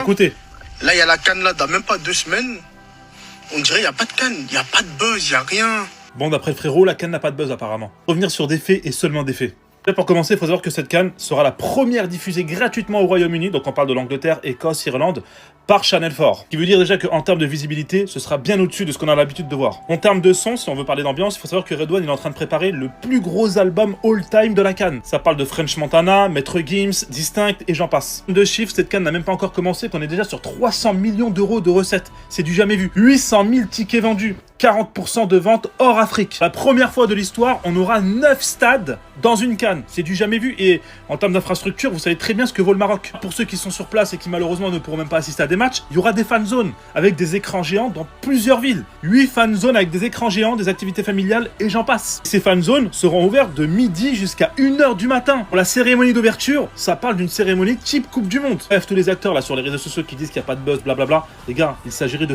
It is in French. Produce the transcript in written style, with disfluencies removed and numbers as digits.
Écoutez. Là, il y a la canne là, dans même pas 2 semaines. On dirait il n'y a pas de canne, il n'y a pas de buzz, il n'y a rien. Bon, d'après le frérot, la canne n'a pas de buzz apparemment. Revenir sur des faits et seulement des faits. Déjà, pour commencer, il faut savoir que cette canne sera la première diffusée gratuitement au Royaume-Uni, donc on parle de l'Angleterre, Écosse, Irlande, par Channel 4. Ce qui veut dire déjà qu'en termes de visibilité, ce sera bien au-dessus de ce qu'on a l'habitude de voir. En termes de son, si on veut parler d'ambiance, il faut savoir que Red One est en train de préparer le plus gros album all-time de la canne. Ça parle de French Montana, Maître Gims, Distinct et j'en passe. De chiffres, cette canne n'a même pas encore commencé, qu'on est déjà sur 300 millions d'euros de recettes. C'est du jamais vu. 800 000 tickets vendus. 40% de ventes hors Afrique. La première fois de l'histoire, on aura 9 stades dans une canne. C'est du jamais vu. Et en termes d'infrastructure, vous savez très bien ce que vaut le Maroc. Pour ceux qui sont sur place et qui malheureusement ne pourront même pas assister à des matchs, il y aura des fan zones avec des écrans géants dans plusieurs villes. 8 fan zones avec des écrans géants, des activités familiales et j'en passe. Ces fan zones seront ouvertes de midi jusqu'à 1h du matin. Pour la cérémonie d'ouverture, ça parle d'une cérémonie type Coupe du Monde. Bref, tous les acteurs là sur les réseaux sociaux qui disent qu'il n'y a pas de buzz, blablabla. Les gars, il s'agirait de